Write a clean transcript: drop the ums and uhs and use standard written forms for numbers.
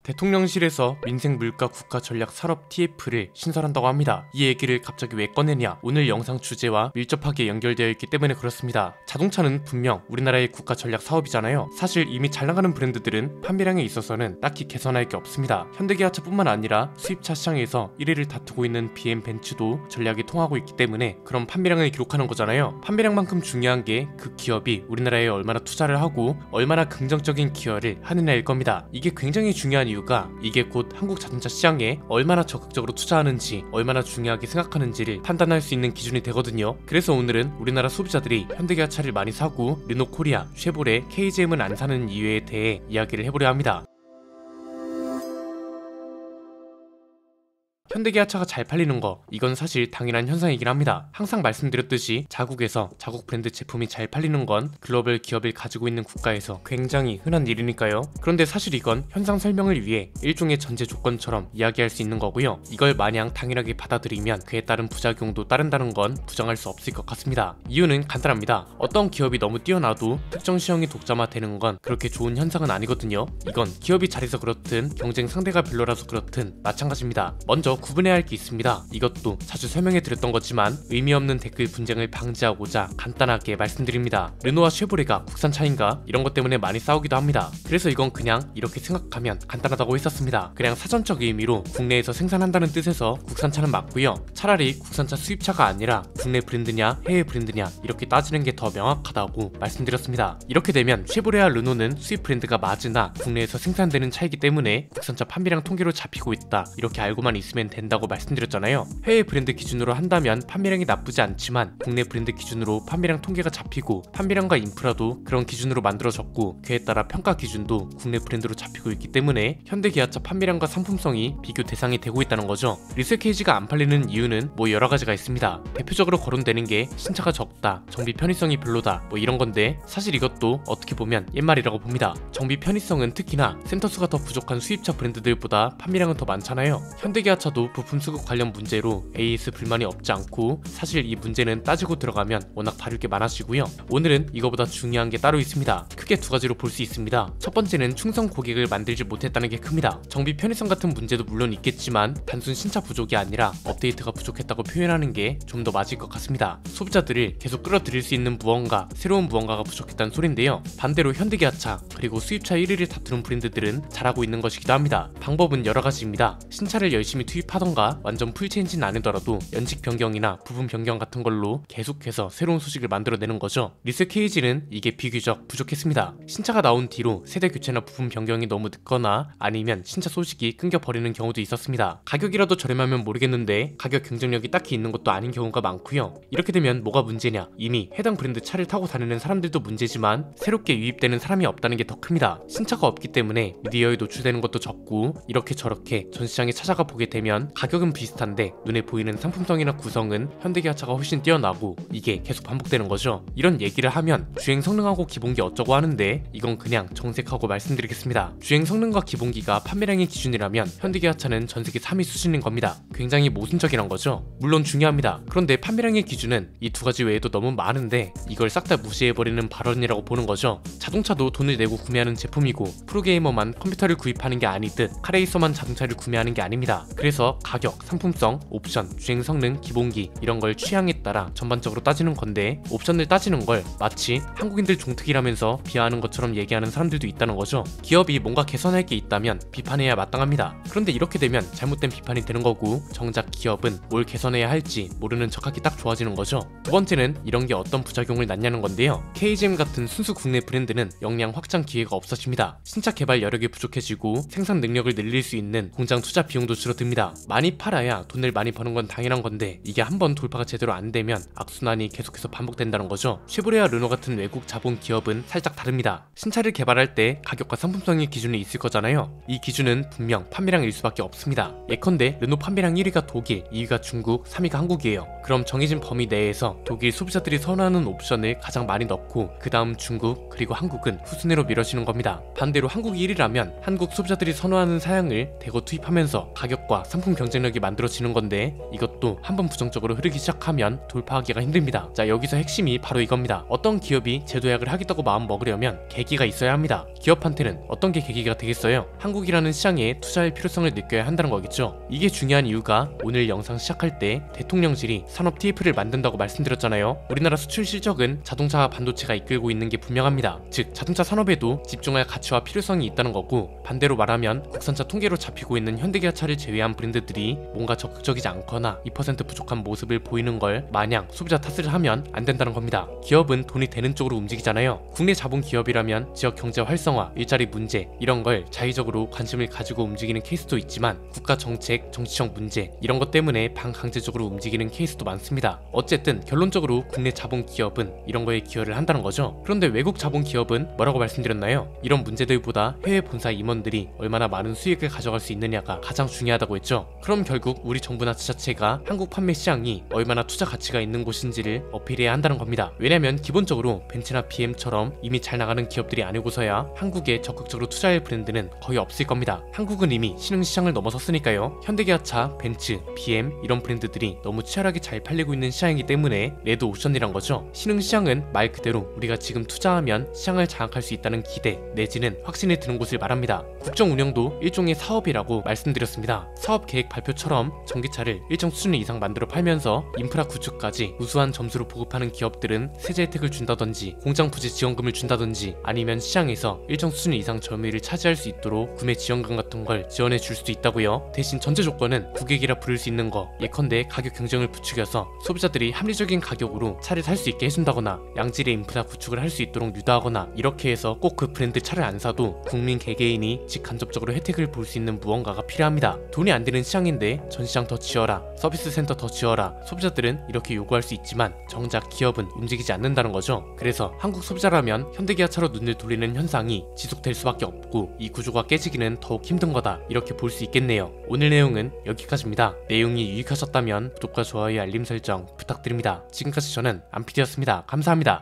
대통령실에서 민생물가국가전략산업 TF를 신설한다고 합니다. 이 얘기를 갑자기 왜 꺼내냐? 오늘 영상 주제와 밀접하게 연결되어 있기 때문에 그렇습니다. 자동차는 분명 우리나라의 국가전략 사업이잖아요. 사실 이미 잘 나가는 브랜드들은 판매량에 있어서는 딱히 개선할 게 없습니다. 현대기아차뿐만 아니라 수입차 시장에서 1위를 다투고 있는 BM 벤츠도 전략이 통하고 있기 때문에 그런 판매량을 기록하는 거잖아요. 판매량만큼 중요한 게 그 기업이 우리나라에 얼마나 투자를 하고 얼마나 긍정적인 기여를 하느냐일 겁니다. 이게 굉장히 중요한 이유가 이게 곧 한국 자동차 시장에 얼마나 적극적으로 투자하는지 얼마나 중요하게 생각하는지를 판단할 수 있는 기준이 되거든요. 그래서 오늘은 우리나라 소비자들이 현대기아차를 많이 사고 르노코리아, 쉐보레, KGM은 안 사는 이유에 대해 이야기를 해보려 합니다. 현대기아차가 잘 팔리는 거, 이건 사실 당연한 현상이긴 합니다. 항상 말씀드렸듯이 자국에서 자국 브랜드 제품이 잘 팔리는 건 글로벌 기업을 가지고 있는 국가에서 굉장히 흔한 일이니까요. 그런데 사실 이건 현상 설명을 위해 일종의 전제 조건처럼 이야기할 수 있는 거고요. 이걸 마냥 당연하게 받아들이면 그에 따른 부작용도 따른다는 건 부정할 수 없을 것 같습니다. 이유는 간단합니다. 어떤 기업이 너무 뛰어나도 특정 시장이 독점화되는 건 그렇게 좋은 현상은 아니거든요. 이건 기업이 잘해서 그렇든 경쟁 상대가 별로라서 그렇든 마찬가지입니다. 먼저 구분해야 할 게 있습니다. 이것도 자주 설명해 드렸던 거지만 의미 없는 댓글 분쟁을 방지하고자 간단하게 말씀드립니다. 르노와 쉐보레가 국산차인가? 이런 것 때문에 많이 싸우기도 합니다. 그래서 이건 그냥 이렇게 생각하면 간단하다고 했었습니다. 그냥 사전적 의미로 국내에서 생산한다는 뜻에서 국산차는 맞고요. 차라리 국산차 수입차가 아니라 국내 브랜드냐 해외 브랜드냐 이렇게 따지는 게 더 명확하다고 말씀드렸습니다. 이렇게 되면 쉐보레와 르노는 수입 브랜드가 맞으나 국내에서 생산되는 차이기 때문에 국산차 판매량 통계로 잡히고 있다, 이렇게 알고만 있으면 된다고 말씀드렸잖아요. 해외 브랜드 기준으로 한다면 판매량이 나쁘지 않지만 국내 브랜드 기준으로 판매량 통계가 잡히고 판매량과 인프라도 그런 기준으로 만들어졌고 그에 따라 평가 기준도 국내 브랜드로 잡히고 있기 때문에 현대기아차 판매량과 상품성이 비교 대상이 되고 있다는 거죠. 리셀 케이지가 안 팔리는 이유는 뭐 여러 가지가 있습니다. 대표적으로 거론되는 게 신차가 적다, 정비 편의성이 별로다, 뭐 이런 건데 사실 이것도 어떻게 보면 옛말이라고 봅니다. 정비 편의성은 특히나 센터수가 더 부족한 수입차 브랜드들보다 판매량은 더 많잖아요. 현대기아차도 부품 수급 관련 문제로 AS 불만이 없지 않고 사실 이 문제는 따지고 들어가면 워낙 다룰 게 많아지고요. 오늘은 이거보다 중요한 게 따로 있습니다. 크게 두 가지로 볼 수 있습니다. 첫 번째는 충성 고객을 만들지 못했다는 게 큽니다. 정비 편의성 같은 문제도 물론 있겠지만 단순 신차 부족이 아니라 업데이트가 부족했다고 표현하는 게 좀 더 맞을 것 같습니다. 소비자들을 계속 끌어들일 수 있는 무언가, 새로운 무언가가 부족했다는 소린데요. 반대로 현대기아차 그리고 수입차 1위를 다투는 브랜드들은 잘하고 있는 것이기도 합니다. 방법은 여러 가지입니다. 신차를 열심히 투입하던가 완전 풀체인지는 아니더라도 연식 변경이나 부분 변경 같은 걸로 계속해서 새로운 소식을 만들어내는 거죠. 리셀 케이지는 이게 비교적 부족했습니다. 신차가 나온 뒤로 세대 교체나 부분 변경이 너무 늦거나 아니면 신차 소식이 끊겨버리는 경우도 있었습니다. 가격이라도 저렴하면 모르겠는데 가격 경쟁력이 딱히 있는 것도 아닌 경우가 많고요. 이렇게 되면 뭐가 문제냐? 이미 해당 브랜드 차를 타고 다니는 사람들도 문제지만 새롭게 유입되는 사람이 없다는 게 더 큽니다. 신차가 없기 때문에 미디어에 노출되는 것도 적고 이렇게 저렇게 전 시장에 찾아가 보게 되면 가격은 비슷한데 눈에 보이는 상품성이나 구성은 현대기아차가 훨씬 뛰어나고 이게 계속 반복되는 거죠. 이런 얘기를 하면 주행 성능하고 기본기 어쩌고 하는데 이건 그냥 정색하고 말씀드리겠습니다. 주행 성능과 기본기가 판매량의 기준이라면 현대기아차는 전세계 3위 수준인 겁니다. 굉장히 모순적이란 거죠. 물론 중요합니다. 그런데 판매량의 기준은 이 두 가지 외에도 너무 많은데 이걸 싹 다 무시해버리는 발언이라고 보는 거죠. 자동차도 돈을 내고 구매하는 제품이고 프로게이머만 컴퓨터를 구입하는 게 아니듯 카레이서만 자동차를 구매하는 게 아닙니다. 그래서 가격, 상품성, 옵션, 주행 성능, 기본기 이런 걸 취향에 따라 전반적으로 따지는 건데 옵션을 따지는 걸 마치 한국인들 종특이라면서 비하하는 것처럼 얘기하는 사람들도 있다는 거죠. 기업이 뭔가 개선할 게 있다면 비판해야 마땅합니다. 그런데 이렇게 되면 잘못된 비판이 되는 거고 정작 기업은 뭘 개선해야 할지 모르는 척하기 딱 좋아지는 거죠. 두 번째는 이런 게 어떤 부작용을 낳냐는 건데요. KGM 같은 순수 국내 브랜드는 역량 확장 기회가 없어집니다. 신차 개발 여력이 부족해지고 생산 능력을 늘릴 수 있는 공장 투자 비용도 줄어듭니다. 많이 팔아야 돈을 많이 버는 건 당연한 건데 이게 한번 돌파가 제대로 안 되면 악순환이 계속해서 반복된다는 거죠. 쉐보레와 르노 같은 외국 자본 기업은 살짝 다릅니다. 신차를 개발할 때 가격과 상품성의 기준이 있을 거잖아요. 이 기준은 분명 판매량일 수밖에 없습니다. 예컨대 르노 판매량 1위가 독일, 2위가 중국, 3위가 한국이에요. 그럼 정해진 범위 내에서 독일 소비자들이 선호하는 옵션을 가장 많이 넣고 그 다음 중국 그리고 한국은 후순위로 밀어지는 겁니다. 반대로 한국이 1위라면 한국 소비자들이 선호하는 사양을 대거 투입하면서 가격과 상품 상품 경쟁력이 만들어지는 건데 이것도 한번 부정적으로 흐르기 시작하면 돌파하기가 힘듭니다. 자, 여기서 핵심이 바로 이겁니다. 어떤 기업이 제도약을 하겠다고 마음 먹으려면 계기가 있어야 합니다. 기업한테는 어떤 게 계기가 되겠어요? 한국이라는 시장에 투자할 필요성을 느껴야 한다는 거겠죠. 이게 중요한 이유가 오늘 영상 시작할 때 대통령실이 산업 TF를 만든다고 말씀드렸잖아요. 우리나라 수출 실적은 자동차 반도체가 이끌고 있는 게 분명합니다. 즉 자동차 산업에도 집중할 가치와 필요성이 있다는 거고, 반대로 말하면 국산차 통계로 잡히고 있는 현대기아차를 제외한 브랜드들이 뭔가 적극적이지 않거나 2% 부족한 모습을 보이는 걸 마냥 소비자 탓을 하면 안 된다는 겁니다. 기업은 돈이 되는 쪽으로 움직이잖아요. 국내 자본 기업이라면 지역 경제 활성화, 일자리 문제 이런 걸 자의적으로 관심을 가지고 움직이는 케이스도 있지만 국가 정책, 정치적 문제 이런 것 때문에 반강제적으로 움직이는 케이스도 많습니다. 어쨌든 결론적으로 국내 자본 기업은 이런 거에 기여를 한다는 거죠. 그런데 외국 자본 기업은 뭐라고 말씀드렸나요? 이런 문제들보다 해외 본사 임원들이 얼마나 많은 수익을 가져갈 수 있느냐가 가장 중요하다고 했죠. 그럼 결국 우리 정부나 지자체가 한국 판매 시장이 얼마나 투자 가치가 있는 곳인지를 어필해야 한다는 겁니다. 왜냐면 기본적으로 벤츠나 BM처럼 이미 잘 나가는 기업들이 아니고서야 한국에 적극적으로 투자할 브랜드는 거의 없을 겁니다. 한국은 이미 신흥시장을 넘어섰으니까요. 현대기아차, 벤츠, BM 이런 브랜드들이 너무 치열하게 잘 팔리고 있는 시장이기 때문에 레드오션이란 거죠. 신흥시장은 말 그대로 우리가 지금 투자하면 시장을 장악할 수 있다는 기대 내지는 확신이 드는 곳을 말합니다. 국정운영도 일종의 사업이라고 말씀드렸습니다. 사업계획 발표처럼 전기차를 일정 수준 이상 만들어 팔면서 인프라 구축까지 우수한 점수로 보급하는 기업들은 세제 혜택을 준다든지 공장 부지 지원금을 준다든지 아니면 시장에서 일정 수준 이상 점유율을 차지할 수 있도록 구매 지원금 같은 걸 지원해 줄 수도 있다고요. 대신 전제 조건은 국익이라 부를 수 있는 거, 예컨대 가격 경쟁을 부추겨서 소비자들이 합리적인 가격으로 차를 살 수 있게 해준다거나 양질의 인프라 구축을 할 수 있도록 유도하거나, 이렇게 해서 꼭 그 브랜드 차를 안 사도 국민 개개인이 직간접적으로 혜택을 볼 수 있는 무언가가 필요합니다. 돈이 안 되는 시장인데 전시장 더 지어라, 서비스 센터 더 지어라, 소비자들은 이렇게 요구할 수 있지만 정작 기업은 움직이지 않는다는 거죠. 그래서 한국 소비자라면 현대기아차로 눈을 돌리는 현상이 지속될 수밖에 없고 이 구조가 깨지기는 더욱 힘든 거다, 이렇게 볼 수 있겠네요. 오늘 내용은 여기까지입니다. 내용이 유익하셨다면 구독과 좋아요, 알림 설정 부탁드립니다. 지금까지 저는 안피디였습니다. 감사합니다.